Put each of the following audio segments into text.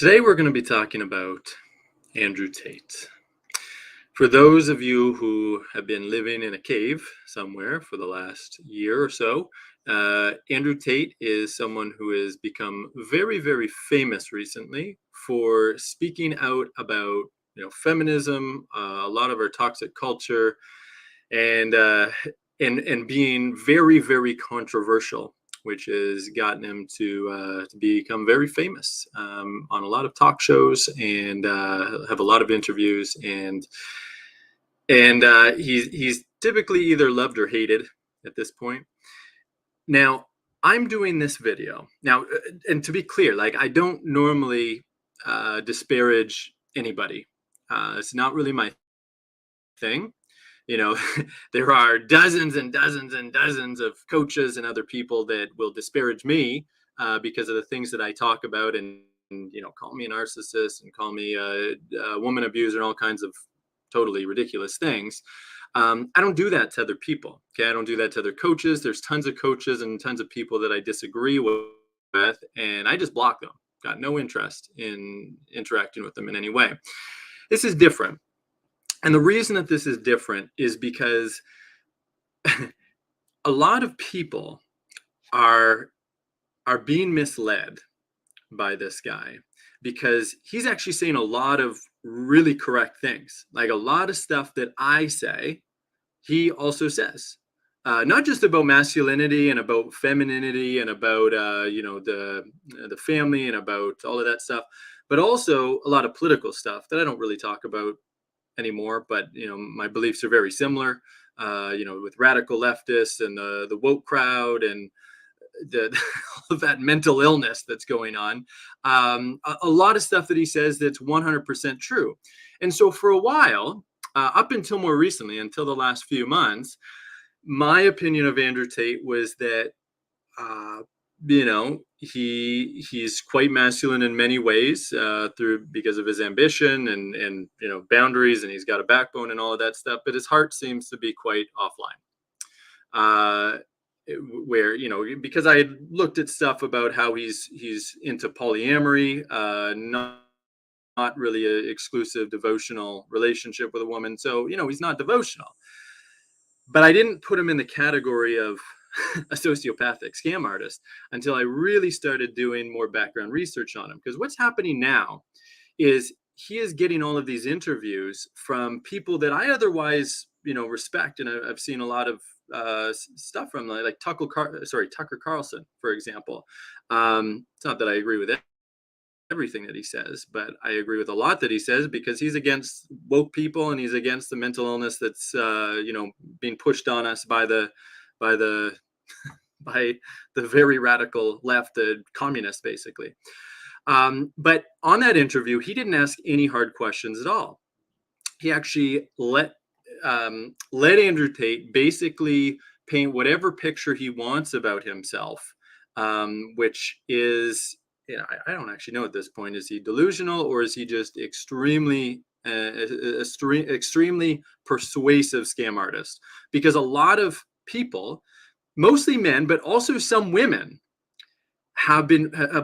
Today we're going to be talking about Andrew Tate. For those of you who have been living in a cave somewhere for the last year or so, Andrew Tate is someone who has become very, very famous recently for speaking out about feminism, a lot of our toxic culture, and and being very, very controversial, which has gotten him to become very famous on a lot of talk shows and have a lot of interviews, and he's typically either loved or hated at this point. Now, I'm doing this video now, and to be clear, like I don't normally disparage anybody. It's not really my thing. you know there are dozens and dozens and dozens of coaches and other people that will disparage me because of the things that I talk about, and call me a narcissist and call me a woman abuser and all kinds of totally ridiculous things. I don't do that to other people. Okay, I don't do that to other coaches. There's tons of coaches and tons of people that I disagree with, and I just block them. Got no interest in interacting with them in any way. This is different. And the reason that this is different is because a lot of people are being misled by this guy, because he's actually saying a lot of really correct things. Like a lot of stuff that I say, he also says. Not just about masculinity and about femininity and about the family and about all of that stuff, but also a lot of political stuff that I don't really talk about anymore. But my beliefs are very similar. With radical leftists and the woke crowd and the all of that mental illness that's going on. A lot of stuff that he says that's 100% true. And so for a while, up until more recently, until the last few months, my opinion of Andrew Tate was that he's quite masculine in many ways, because of his ambition and boundaries, and he's got a backbone and all of that stuff, but his heart seems to be quite offline. Where because I had looked at stuff about how he's into polyamory, not really an exclusive devotional relationship with a woman, so he's not devotional. But I didn't put him in the category of a sociopathic scam artist until I really started doing more background research on him. Because what's happening now is he is getting all of these interviews from people that I otherwise respect, and I've seen a lot of stuff from, like Tucker Carlson, for example. It's not that I agree with everything that he says, but I agree with a lot that he says, because he's against woke people and he's against the mental illness that's being pushed on us by the by the by the very radical left, the communists, basically. But on that interview, he didn't ask any hard questions at all. He actually let Andrew Tate basically paint whatever picture he wants about himself, which is, I don't actually know at this point. Is he delusional, or is he just extremely persuasive scam artist? Because a lot of people, mostly men, but also some women, have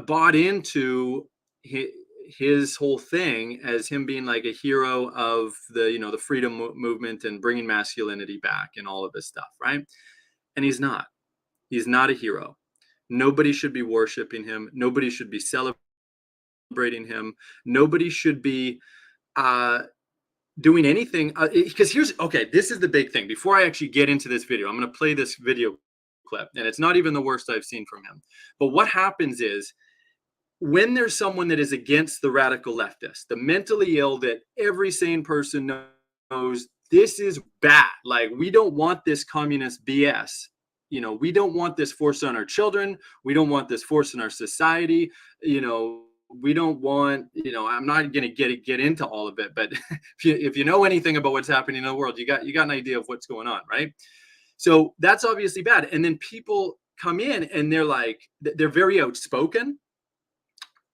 bought into his whole thing as him being like a hero of the freedom movement and bringing masculinity back and all of this stuff, right? And he's not. He's not a hero. Nobody should be worshiping him. Nobody should be celebrating him. Nobody should be doing anything. Because this is the big thing. Before I actually get into this video, I'm going to play this video clip, and it's not even the worst I've seen from him. But what happens is, when there's someone that is against the radical leftist, the mentally ill, that every sane person knows this is bad. Like, we don't want this communist BS. We don't want this forced on our children. We don't want this forced in our society. We don't want, I'm not going to get into all of it, but if you know anything about what's happening in the world, you got an idea of what's going on, right? So that's obviously bad. And then people come in and they're very outspoken.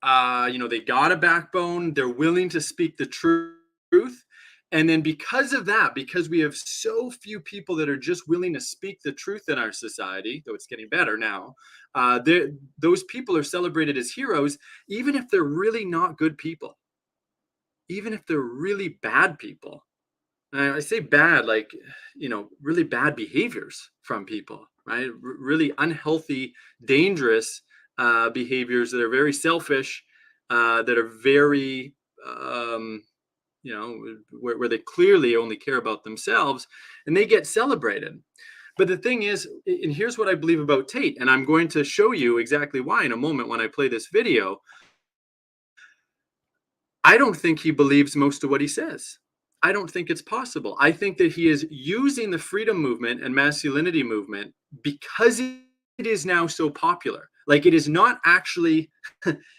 They got a backbone. They're willing to speak the truth. And then because of that, because we have so few people that are just willing to speak the truth in our society, though it's getting better now, those people are celebrated as heroes, even if they're really not good people, even if they're really bad people. I say bad, like, really bad behaviors from people, right? Really unhealthy, dangerous behaviors that are very selfish, that are very, um, where they clearly only care about themselves, and they get celebrated. But the thing is, and here's what I believe about Tate, and I'm going to show you exactly why in a moment when I play this video. I don't think he believes most of what he says. I don't think it's possible. I think that he is using the freedom movement and masculinity movement because it is now so popular. Like, it is not actually,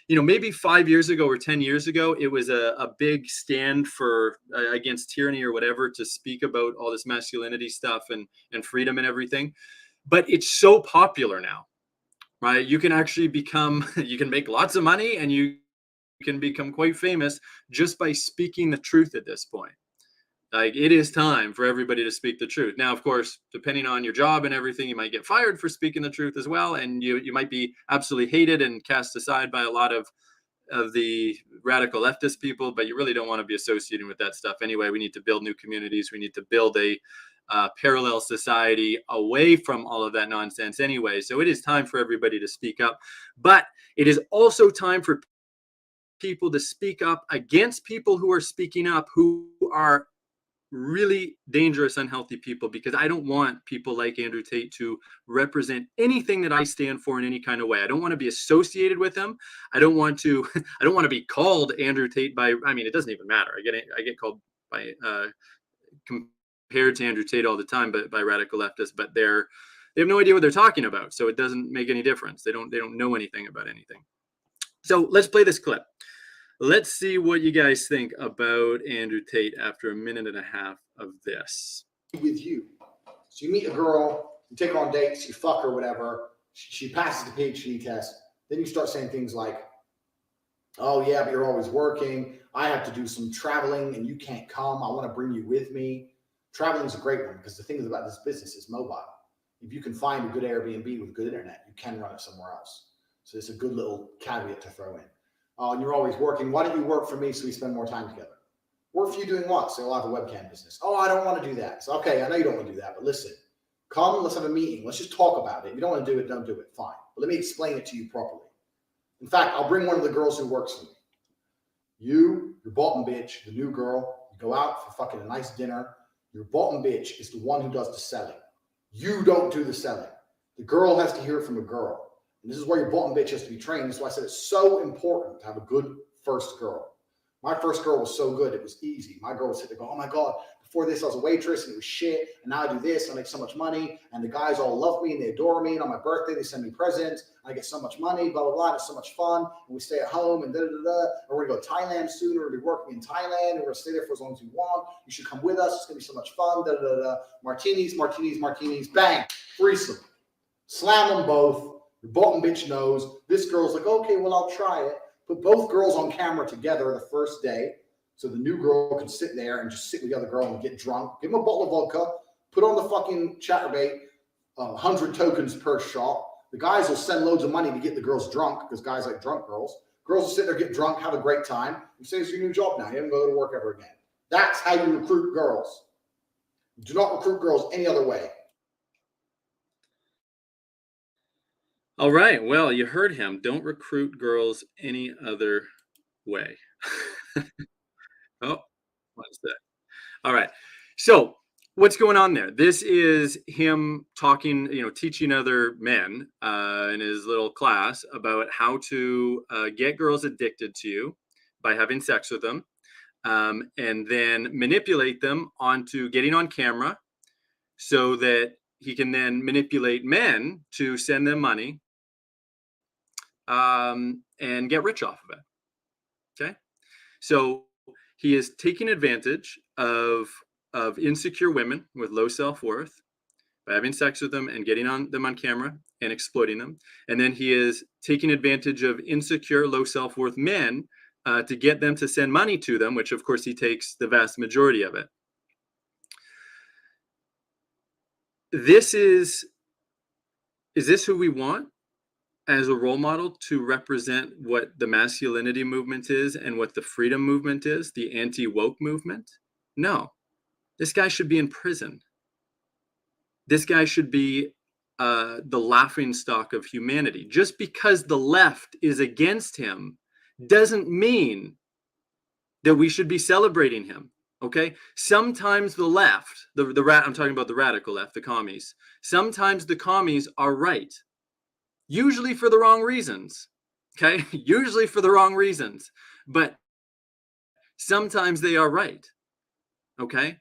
maybe 5 years ago or 10 years ago, it was a big stand for against tyranny or whatever, to speak about all this masculinity stuff and freedom and everything. But it's so popular now, right? You can actually you can make lots of money, and you can become quite famous just by speaking the truth at this point. Like, it is time for everybody to speak the truth. Now, of course, depending on your job and everything, you might get fired for speaking the truth as well, and you might be absolutely hated and cast aside by a lot of the radical leftist people, but you really don't want to be associating with that stuff anyway. We need to build new communities. We need to build a parallel society away from all of that nonsense anyway. So it is time for everybody to speak up, but it is also time for people to speak up against people who are speaking up, who are really dangerous, unhealthy people, because I don't want people like Andrew Tate to represent anything that I stand for in any kind of way. I don't want to be associated with him. I don't want to I don't want to be called Andrew Tate by, it doesn't even matter. I get called by compared to Andrew Tate all the time, but by radical leftists, but they have no idea what they're talking about, so it doesn't make any difference. They don't know anything about anything. So let's play this clip. Let's see what you guys think about Andrew Tate after a minute and a half of this. With you. So you meet a girl, you take her on dates, you fuck her, whatever. She passes the PhD test. Then you start saying things like, oh yeah, but you're always working. I have to do some traveling and you can't come. I want to bring you with me. Traveling is a great one because the thing about this business is mobile. If you can find a good Airbnb with good internet, you can run it somewhere else. So it's a good little caveat to throw in. Oh, and you're always working. Why don't you work for me so we spend more time together? Work for you doing what? So you'll have a webcam business. Oh, I don't want to do that. So, okay, I know you don't want to do that, but listen, come, let's have a meeting. Let's just talk about it. If you don't want to do it, don't do it. Fine. But let me explain it to you properly. In fact, I'll bring one of the girls who works for me. Your bottom bitch, the new girl, you go out for fucking a nice dinner. Your bottom bitch is the one who does the selling. You don't do the selling. The girl has to hear it from a girl. And this is where your bottom bitch has to be trained. That's why I said it's so important to have a good first girl. My first girl was so good, it was easy. My girl would sit there and go, oh my God, before this I was a waitress and it was shit. And now I do this and I make so much money. And the guys all love me and they adore me. And on my birthday, they send me presents. And I get so much money, blah, blah, blah. It's so much fun. And we stay at home and da-da-da-da. And we're going to go to Thailand soon. We're going to be working in Thailand. And we're going to stay there for as long as you want. You should come with us. It's going to be so much fun. Da-da-da-da. Martinis, martinis, martinis. Bang. Threesome. Slam them both. Your bottom bitch knows. This girl's like, okay, well, I'll try it. Put both girls on camera together the first day. So the new girl can sit there and just sit with the other girl and get drunk. Give them a bottle of vodka. Put on the fucking chatterbait. 100 tokens per shot. The guys will send loads of money to get the girls drunk because guys like drunk girls. Girls will sit there, get drunk, have a great time. You say it's your new job now. You haven't go to work ever again. That's how you recruit girls. Do not recruit girls any other way. All right. Well, you heard him. Don't recruit girls any other way. Oh, what's that? All right. So what's going on there? This is him talking, teaching other men in his little class about how to get girls addicted to you by having sex with them, and then manipulate them onto getting on camera so that he can then manipulate men to send them money and get rich off of it. Okay. So he is taking advantage of insecure women with low self-worth by having sex with them and getting them on camera and exploiting them. And then he is taking advantage of insecure, low self-worth men to get them to send money to them, which of course he takes the vast majority of it. Is this who we want? as a role model to represent what the masculinity movement is and what the freedom movement is, the anti-woke movement. No, this guy should be in prison. This guy should be the laughing stock of humanity. Just because the left is against him doesn't mean that we should be celebrating him. Okay, sometimes the left, I'm talking about the radical left, the commies. Sometimes the commies are right, usually for the wrong reasons. Okay, usually for the wrong reasons, but sometimes they are right. Okay,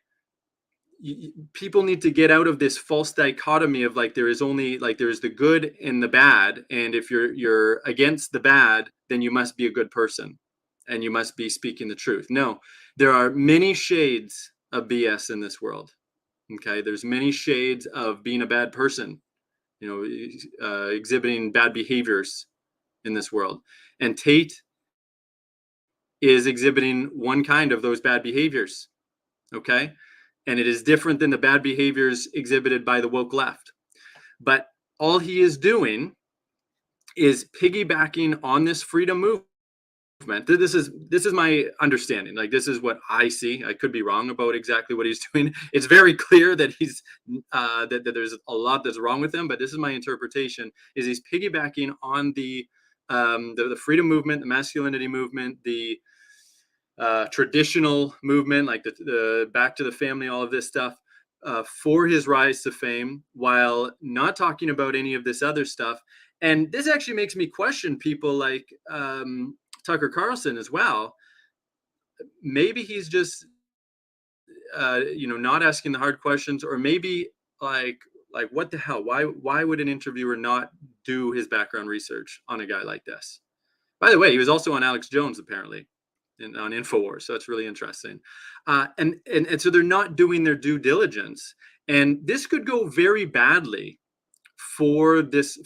people need to get out of this false dichotomy of like there is only like there's the good and the bad, and if you're against the bad, then you must be a good person and you must be speaking the truth. No, there are many shades of BS in this world. Okay, there's many shades of being a bad person, exhibiting bad behaviors in this world, and Tate is exhibiting one kind of those bad behaviors. Okay, and it is different than the bad behaviors exhibited by the woke left. But all he is doing is piggybacking on this freedom movement. This is my understanding. Like, this is what I see. I could be wrong about exactly what he's doing. It's very clear that he's that there's a lot that's wrong with him. But this is my interpretation: is he's piggybacking on the freedom movement, the masculinity movement, the traditional movement, like the back to the family, all of this stuff, for his rise to fame, while not talking about any of this other stuff. And this actually makes me question people like Tucker Carlson as well. Maybe he's just, not asking the hard questions, or maybe like what the hell? Why would an interviewer not do his background research on a guy like this? By the way, he was also on Alex Jones apparently, on InfoWars, so it's really interesting. And so they're not doing their due diligence, and this could go very badly for this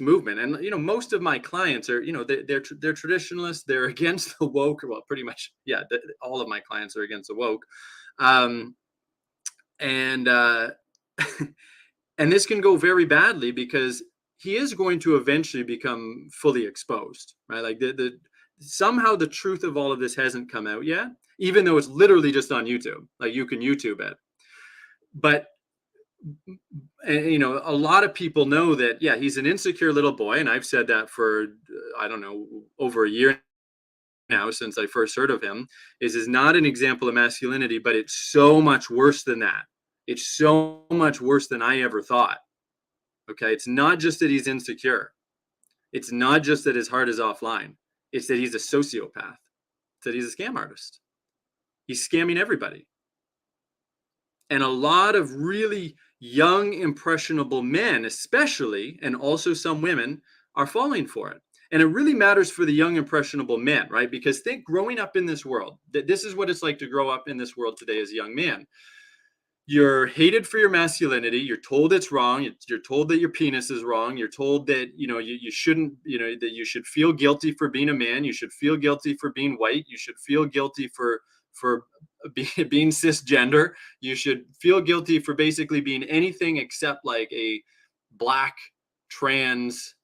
movement. And most of my clients are, they're traditionalists. They're against the woke. Well, pretty much, yeah. All of my clients are against the woke, and and this can go very badly because he is going to eventually become fully exposed, right? Like somehow the truth of all of this hasn't come out yet, even though it's literally just on YouTube. Like, you can YouTube it. But a lot of people know that, yeah, he's an insecure little boy, and I've said that for I don't know, over a year now, since I first heard of him. Is not an example of masculinity, but it's so much worse than that. It's so much worse than I ever thought. Okay, it's not just that he's insecure. It's not just that his heart is offline. It's that he's a sociopath. It's that he's a scam artist. He's scamming everybody. And a lot of really young, impressionable men, especially, and also some women, are falling for it. And it really matters for the young, impressionable men, right? Because think, growing up in this world, this is what it's like to grow up in this world today as a young man. You're hated for your masculinity. You're told it's wrong. You're told that your penis is wrong. You're told that, you shouldn't, that you should feel guilty for being a man. You should feel guilty for being white. You should feel guilty for being cisgender. You should feel guilty for basically being anything except like a black trans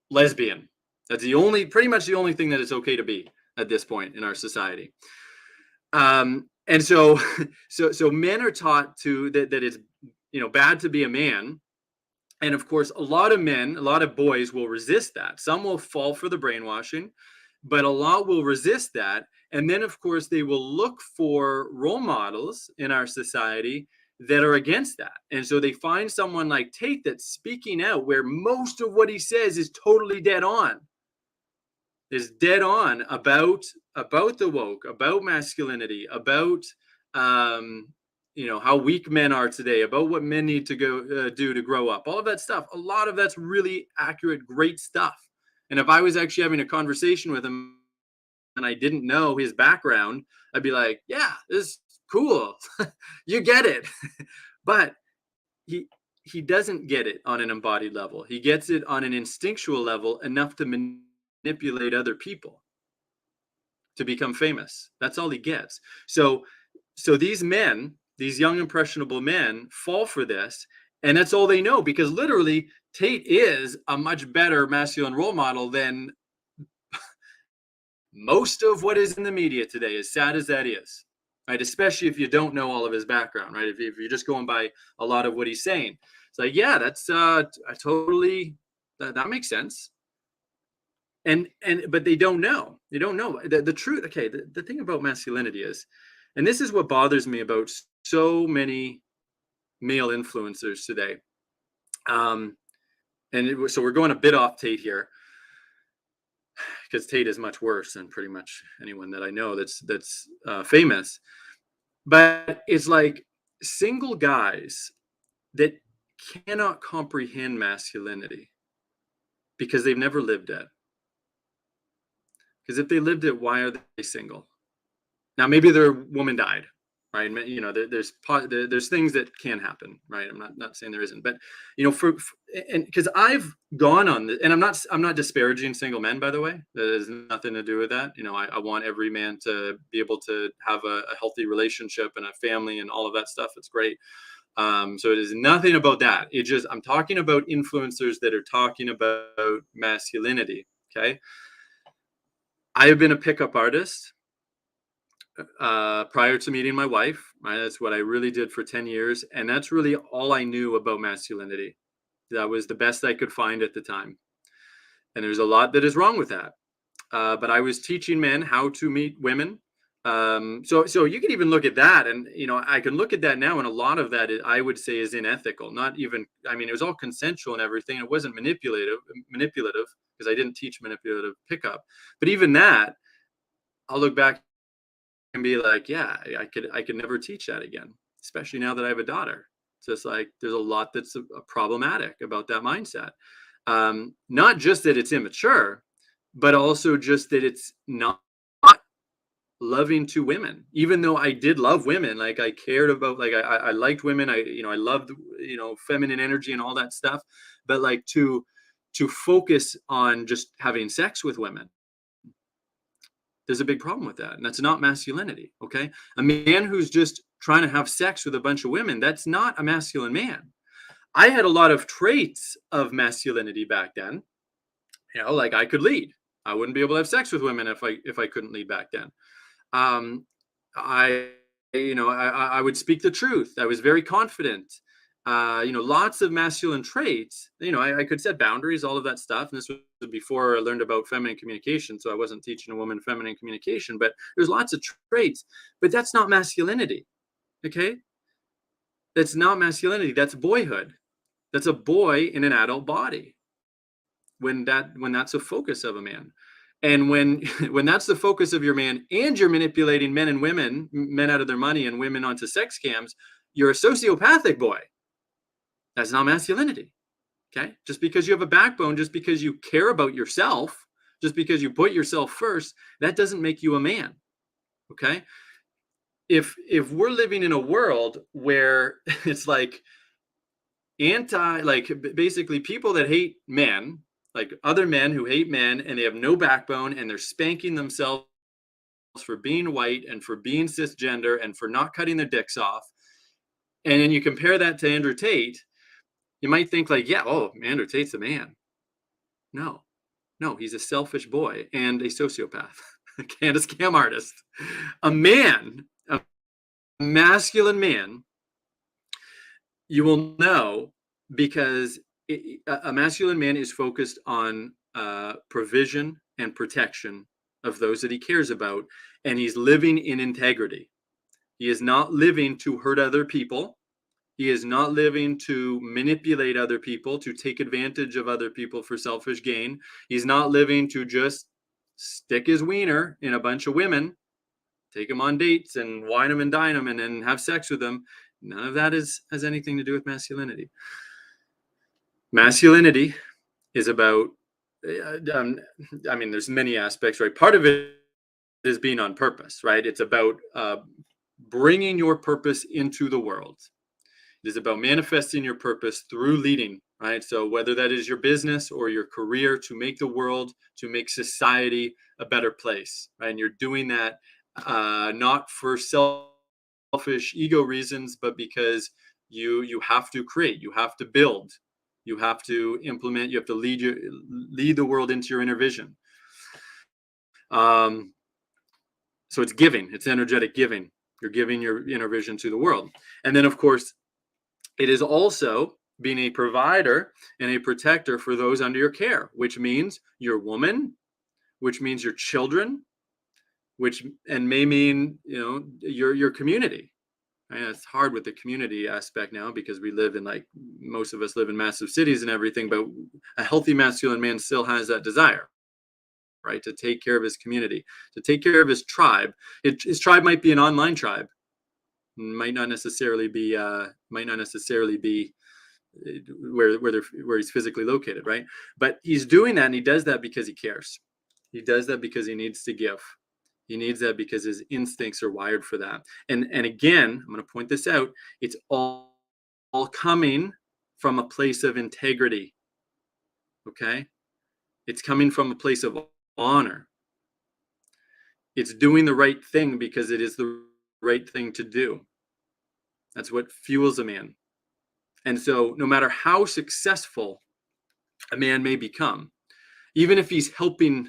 lesbian. That's pretty much the only thing that it's okay to be at this point in our society. And so men are taught that it's, bad to be a man. And of course, a lot of boys will resist that. Some will fall for the brainwashing, but a lot will resist that. And then, of course, they will look for role models in our society that are against that. And so they find someone like Tate that's speaking out, where most of what he says is totally dead on. Is dead on about the woke, about masculinity, about how weak men are today, about what men need to go do to grow up. All of that stuff. A lot of that's really accurate, great stuff. And if I was actually having a conversation with him and I didn't know his background, I'd be like, yeah, this is cool. You get it. But he doesn't get it on an embodied level. He gets it on an instinctual level, enough to manipulate other people to become famous. That's all he gets. So these men, these young impressionable men, fall for this, And that's all they know, because literally Tate is a much better masculine role model than most of what is in the media today, as sad as that is, right? Especially if you don't know all of his background, right? If you're just going by a lot of what he's saying, it's like, yeah, that's I totally that makes sense. And but they don't know. They don't know the truth. Okay, the thing about masculinity is, and this is what bothers me about so many male influencers today. Um, so we're going a bit off Tate here, because Tate is much worse than pretty much anyone that I know that's famous. But it's like single guys that cannot comprehend masculinity because they've never lived it. Because if they lived it, why are they single? Now, maybe their woman died, right? You know, there's things that can happen, right? I'm not saying there isn't, but you know, and because I've gone on this, and I'm not disparaging single men, by the way. That has nothing to do with that. You know, I want every man to be able to have a healthy relationship and a family and all of that stuff. It's great. So it is nothing about that. It just, I'm talking about influencers that are talking about masculinity. Okay, I have been a pickup artist prior to meeting my wife. Right? That's what I really did for 10 years. And that's really all I knew about masculinity. That was the best I could find at the time. And there's a lot that is wrong with that. But I was teaching men how to meet women. So you can even look at that, and you know, I can look at that now, and a lot of that I would say is unethical. Not even, I mean, it was all consensual and everything. It wasn't manipulative because I didn't teach manipulative pickup. But even that, I'll look back and be like, yeah, I could never teach that again, especially now that I have a daughter. It's just like there's a lot that's problematic about that mindset. Not just that it's immature, but also just that it's not loving to women. Even though I did love women, like I cared about, like I liked women. I loved, feminine energy and all that stuff. But like to focus on just having sex with women, there's a big problem with that, and that's not masculinity. Okay, a man who's just trying to have sex with a bunch of women, that's not a masculine man. I had a lot of traits of masculinity back then. You know, like I could lead. I wouldn't be able to have sex with women if I couldn't lead back then. Um, I, I would speak the truth. I was very confident. Lots of masculine traits. I could set boundaries, all of that stuff. And this was before I learned about feminine communication. So I wasn't teaching a woman feminine communication, but there's lots of traits, but that's not masculinity. Okay. That's not masculinity. That's boyhood. That's a boy in an adult body. When that's a focus of a man. And when when that's the focus of your man, and you're manipulating men and women, men out of their money and women onto sex scams, you're a sociopathic boy. That's not masculinity. Okay? Just because you have a backbone, just because you care about yourself, just because you put yourself first, that doesn't make you a man. Okay? If we're living in a world where it's like basically people that hate men, like other men who hate men, and they have no backbone, and they're spanking themselves for being white and for being cisgender and for not cutting their dicks off. And then you compare that to Andrew Tate, you might think like, yeah, oh, Andrew Tate's a man. No, he's a selfish boy and a sociopath and a scam artist. A masculine man, you will know, because a masculine man is focused on provision and protection of those that he cares about, and he's living in integrity. He is not living to hurt other people. He is not living to manipulate other people, to take advantage of other people for selfish gain. He's not living to just stick his wiener in a bunch of women, take them on dates and wine them and dine them and then have sex with them. None of that has anything to do with masculinity. Masculinity is about, there's many aspects, right? Part of it is being on purpose, right? It's about bringing your purpose into the world. It is about manifesting your purpose through leading, right? So whether that is your business or your career, to make the world, to make society a better place, right? And you're doing that not for selfish ego reasons, but because You have to create, you have to build, you have to implement, you have to lead the world into your inner vision. Um, so it's giving, it's energetic giving. You're giving your inner vision to the world. And then, of course, it is also being a provider and a protector for those under your care, which means your woman, which means your children, which and may mean your community. And it's hard with the community aspect now because we live in, like, most of us live in massive cities and everything, but a healthy masculine man still has that desire, right, to take care of his community, to take care of his tribe. His tribe might be an online tribe, might not necessarily be where he's physically located, right? But he's doing that, and he does that because he cares. He does that because he needs to give. He needs that because his instincts are wired for that. And again, I'm going to point this out. It's all coming from a place of integrity. Okay? It's coming from a place of honor. It's doing the right thing because it is the right thing to do. That's what fuels a man. And so no matter how successful a man may become, even if he's helping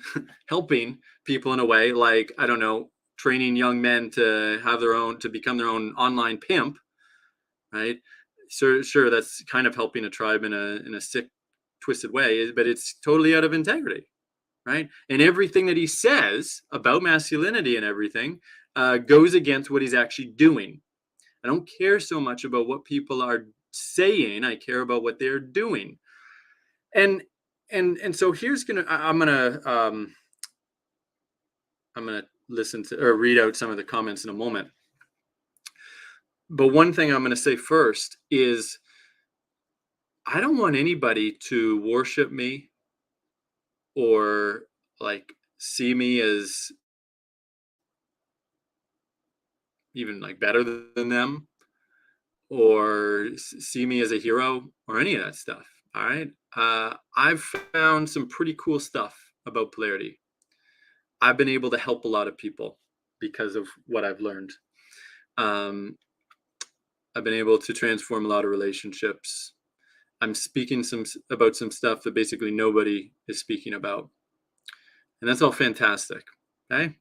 people in a way, like, I don't know, training young men to become their own online pimp, right? Sure, that's kind of helping a tribe in a sick, twisted way, but it's totally out of integrity, right? And everything that he says about masculinity and everything goes against what he's actually doing. I don't care so much about what people are saying. I care about what they're doing. And so I'm gonna listen to or read out some of the comments in a moment. But one thing I'm gonna say first is I don't want anybody to worship me or, like, see me as even, like, better than them, or see me as a hero or any of that stuff. All right. I've found some pretty cool stuff about polarity. I've been able to help a lot of people because of what I've learned. Um, I've been able to transform a lot of relationships. I'm speaking about some stuff that basically nobody is speaking about, and that's all fantastic. Okay,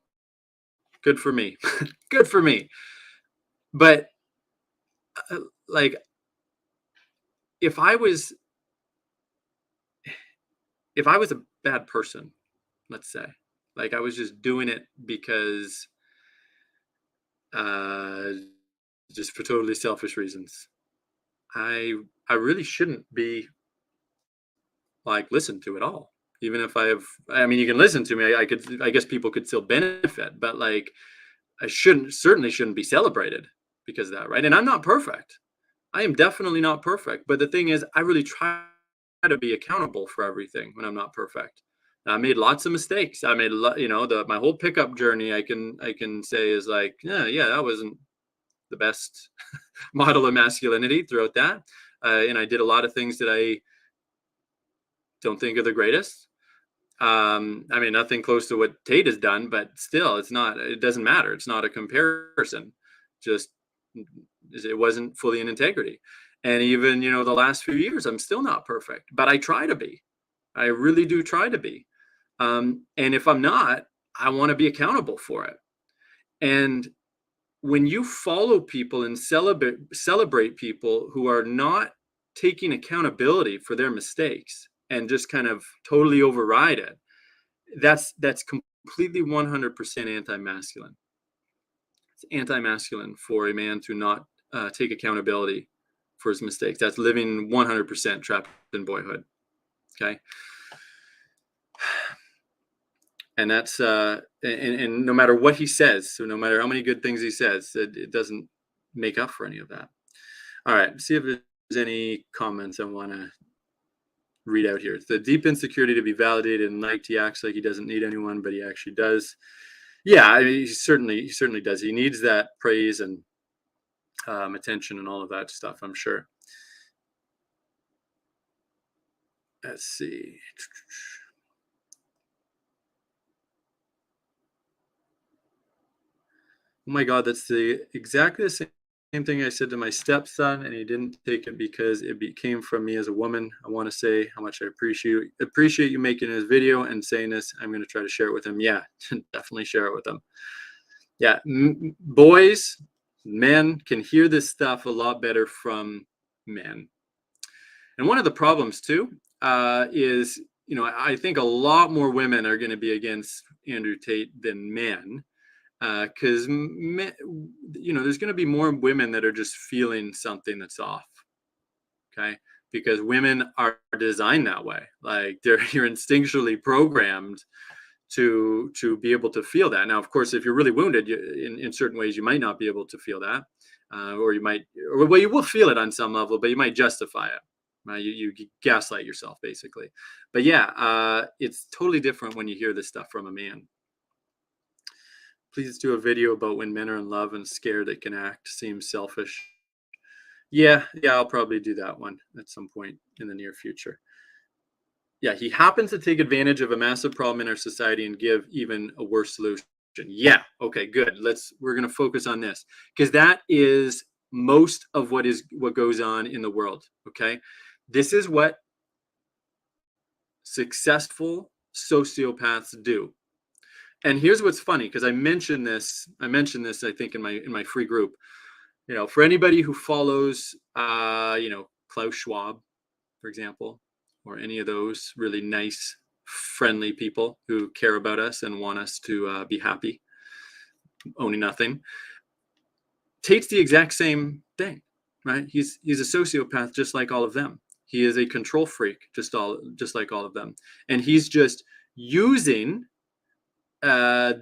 good for me. Good for me. But uh, like, if I was a bad person, let's say, like I was just doing it because uh, just for totally selfish reasons, I really shouldn't be, like, listened to at all. Even if I mean, you can listen to me. I guess people could still benefit, but, like, I certainly shouldn't be celebrated because of that, right? And I'm not perfect. I am definitely not perfect. But the thing is, I really try to be accountable for everything when I'm not perfect. I made lots of mistakes. I made a lot, my whole pickup journey. I can say is like, yeah, that wasn't the best model of masculinity throughout that, and I did a lot of things that I don't think are the greatest. I mean, nothing close to what Tate has done, but still, it doesn't matter. It's not a comparison. Just, it wasn't fully in integrity. And even, the last few years, I'm still not perfect, but I try to be. I really do try to be. And if I'm not, I want to be accountable for it. And when you follow people and celebrate people who are not taking accountability for their mistakes and just kind of totally override it, that's completely 100% anti-masculine. It's anti-masculine for a man to not take accountability for his mistakes. That's living 100% trapped in boyhood. Okay. And that's and no matter what he says, so no matter how many good things he says, it doesn't make up for any of that. All right, see if there's any comments I want to read out here. It's the deep insecurity to be validated and liked. He acts like he doesn't need anyone, but he actually does. Yeah, I mean, he certainly does. He needs that praise and attention and all of that stuff, I'm sure. Let's see. Oh my God, that's exactly the same Same thing I said to my stepson, and he didn't take it because it came from me as a woman. I want to say how much I appreciate you making this video and saying this. I'm going to try to share it with him. Yeah, definitely share it with him. Yeah, boys, men can hear this stuff a lot better from men. And one of the problems too is, I think a lot more women are going to be against Andrew Tate than men. Because there's going to be more women that are just feeling something that's off. Okay, because women are designed that way. Like you're instinctually programmed to be able to feel that. Now, of course, if you're really wounded, in certain ways, you might not be able to feel that, or you will feel it on some level, but you might justify it. Right? You gaslight yourself, basically. But yeah, it's totally different when you hear this stuff from a man. Please do a video about when men are in love and scared they can act. Seems selfish. Yeah, I'll probably do that one at some point in the near future. Yeah, he happens to take advantage of a massive problem in our society and give even a worse solution. Yeah, okay, good. We're going to focus on this because that is most of what goes on in the world, okay? This is what successful sociopaths do. And here's what's funny, because I mentioned this, I think, in my free group. For anybody who follows, Klaus Schwab, for example, or any of those really nice, friendly people who care about us and want us to be happy, owning nothing. Tate's the exact same thing, right? He's a sociopath, just like all of them. He is a control freak, just like all of them, and he's just using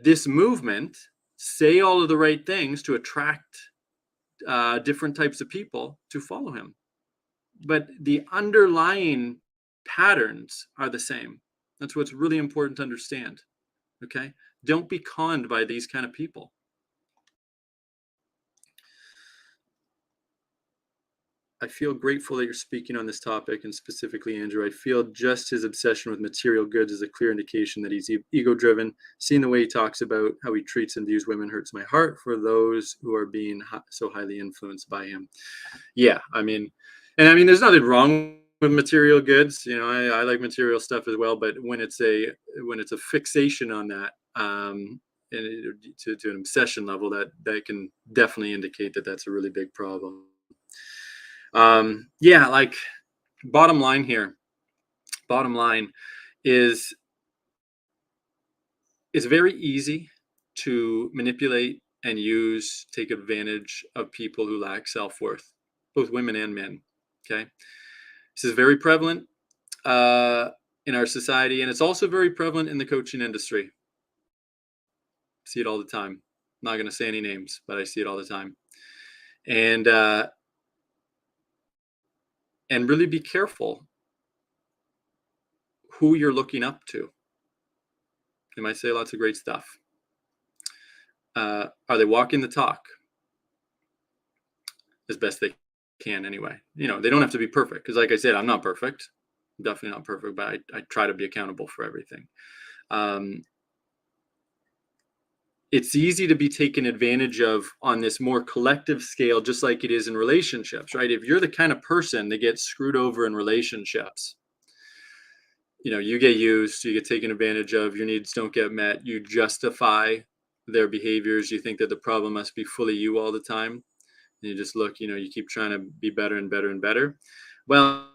this movement, say all of the right things to attract different types of people to follow him. But the underlying patterns are the same. That's what's really important to understand. Okay? Don't be conned by these kind of people. I feel grateful that you're speaking on this topic, and specifically Andrew. I feel just his obsession with material goods is a clear indication that he's ego-driven. Seeing the way he talks about how he treats and views women hurts my heart for those who are being so highly influenced by him. Yeah, there's nothing wrong with material goods. I like material stuff as well, but when it's a fixation on that, and to an obsession level, that can definitely indicate that that's a really big problem. Like bottom line is it's very easy to manipulate and take advantage of people who lack self-worth, both women and men. Okay, this is very prevalent in our society, and it's also very prevalent in the coaching industry. I see it all the time. I'm not going to say any names, but I see it all the time. And really be careful who you're looking up to. They might say lots of great stuff. Are they walking the talk? As best they can, anyway. They don't have to be perfect, because like I said, I'm not perfect. I'm definitely not perfect, but I try to be accountable for everything. It's easy to be taken advantage of on this more collective scale, just like it is in relationships, right? If you're the kind of person that gets screwed over in relationships, you get used, you get taken advantage of, your needs don't get met, you justify their behaviors, you think that the problem must be fully you all the time, and you just look, you keep trying to be better and better and better. Well,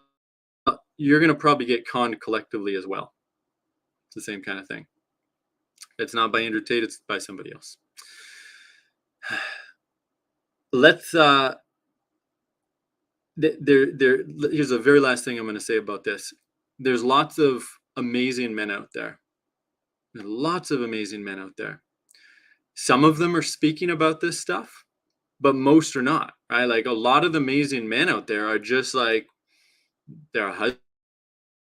you're going to probably get conned collectively as well. It's the same kind of thing. It's not by Andrew Tate, it's by somebody else. Let's here's a very last thing I'm going to say about this. There's lots of amazing men out there. There's lots of amazing men out there. Some of them are speaking about this stuff, but most are not, right? Like a lot of the amazing men out there are just like, they're a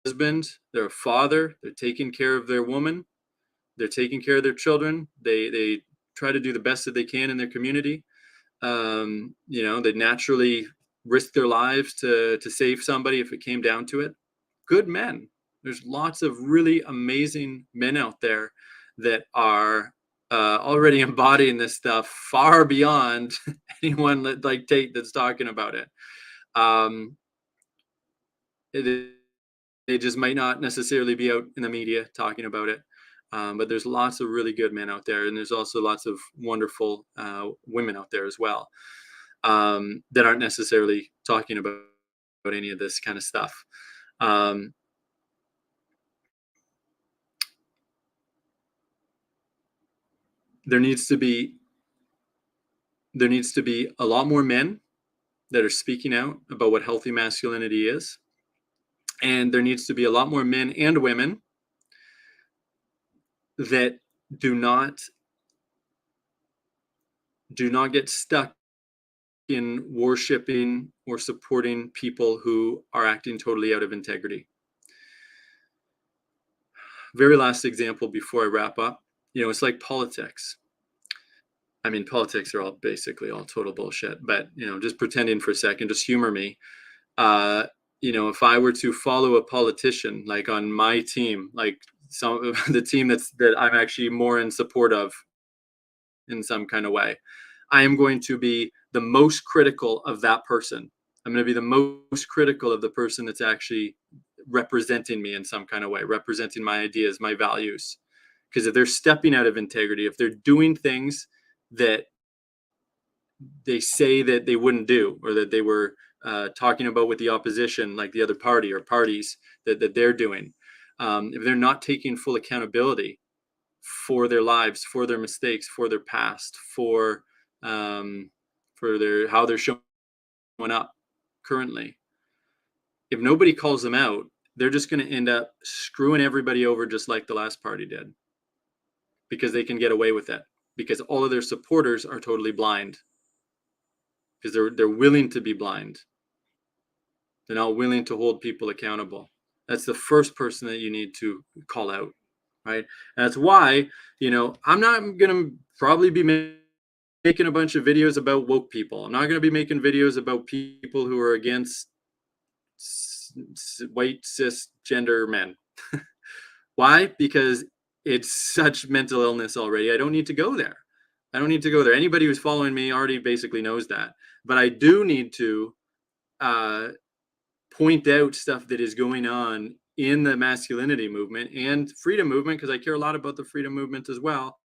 husband, they're a father, they're taking care of their woman, they're taking care of their children, they try to do the best that they can in their community. They naturally risk their lives to save somebody if it came down to it. Good men. There's lots of really amazing men out there that are already embodying this stuff far beyond anyone like Tate that's talking about it. Um, it they just might not necessarily be out in the media talking about it. But there's lots of really good men out there, and there's also lots of wonderful women out there as well, that aren't necessarily talking about any of this kind of stuff. Um, there needs to be a lot more men that are speaking out about what healthy masculinity is, and there needs to be a lot more men and women that do not get stuck in worshiping or supporting people who are acting totally out of integrity. Very last example before I wrap up, it's like politics. I mean, politics are all basically all total bullshit, but just pretending for a second, just humor me. uh if I were to follow a politician like on my team, like some of the team that I'm actually more in support of in some kind of way, I am going to be the most critical of that person. I'm going to be the most critical of the person that's actually representing me in some kind of way, representing my ideas, my values. Because if they're stepping out of integrity, if they're doing things that they say that they wouldn't do, or that they were talking about with the opposition, like the other party or parties that they're doing, if they're not taking full accountability for their lives, for their mistakes, for their past, um, for their how they're showing up currently, if nobody calls them out, they're just going to end up screwing everybody over just like the last party did, because they can get away with it, because all of their supporters are totally blind, because they're willing to be blind. They're not willing to hold people accountable. That's the first person that you need to call out, right? And that's why, I'm not going to probably be making a bunch of videos about woke people. I'm not going to be making videos about people who are against white cisgender men. Why? Because it's such mental illness already. I don't need to go there. Anybody who's following me already basically knows that. But I do need to point out stuff that is going on in the masculinity movement and freedom movement, because I care a lot about the freedom movement as well.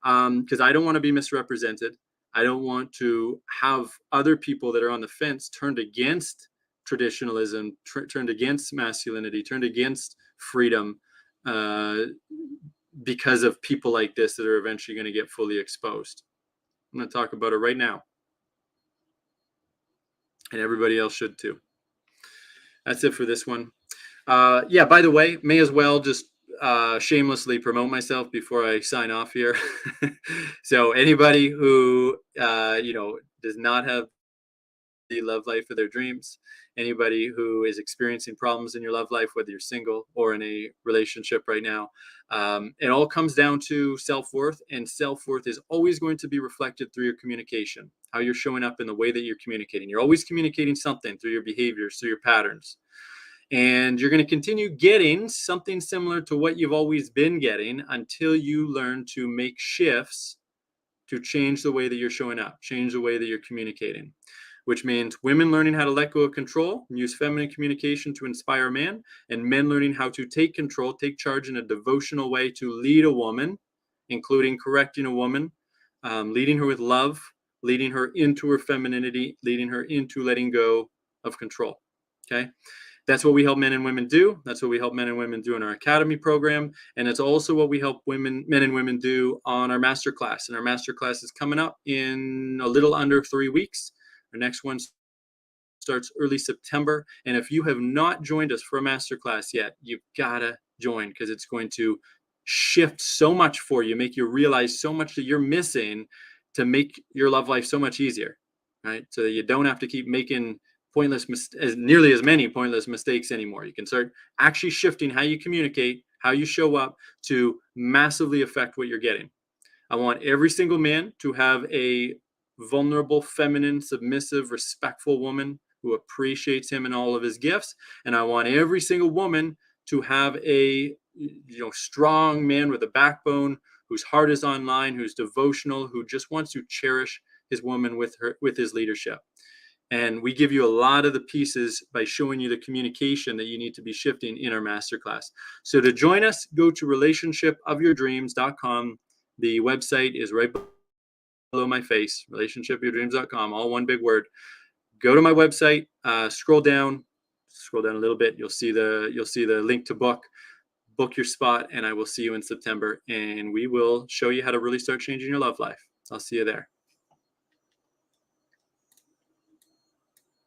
Because I don't want to be misrepresented. I don't want to have other people that are on the fence turned against traditionalism, turned against masculinity, turned against freedom, because of people like this that are eventually going to get fully exposed. I'm going to talk about it right now. And everybody else should too. That's it for this one. Yeah, by the way, may as well just shamelessly promote myself before I sign off here. So anybody who does not have the love life of their dreams, anybody who is experiencing problems in your love life, whether you're single or in a relationship right now, it all comes down to self-worth, and self-worth is always going to be reflected through your communication, how you're showing up in the way that you're communicating. You're always communicating something through your behaviors, through your patterns. And you're going to continue getting something similar to what you've always been getting until you learn to make shifts to change the way that you're showing up, change the way that you're communicating, which means women learning how to let go of control and use feminine communication to inspire a man, and men learning how to take control, take charge in a devotional way to lead a woman, including correcting a woman, leading her with love, leading her into her femininity, leading her into letting go of control. Okay. That's what we help men and women do. That's what we help men and women do in our academy program. And it's also what we help men and women do on our masterclass. And our masterclass is coming up in a little under 3 weeks. Our next one starts early September. And if you have not joined us for a masterclass yet, you've got to join, because it's going to shift so much for you, make you realize so much that you're missing to make your love life so much easier, right? So that you don't have to keep making nearly as many pointless mistakes anymore. You can start actually shifting how you communicate, how you show up, to massively affect what you're getting. I want every single man to have a vulnerable, feminine, submissive, respectful woman who appreciates him and all of his gifts. And I want every single woman to have a strong man with a backbone whose heart is online, who's devotional, who just wants to cherish his woman with his leadership. And we give you a lot of the pieces by showing you the communication that you need to be shifting in our masterclass. So to join us, go to relationshipofyourdreams.com. The website is right below my face, relationshipofyourdreams.com, all one big word. Go to my website, scroll down a little bit. You'll see the link to book your spot, and I will see you in September, and we will show you how to really start changing your love life. I'll see you there.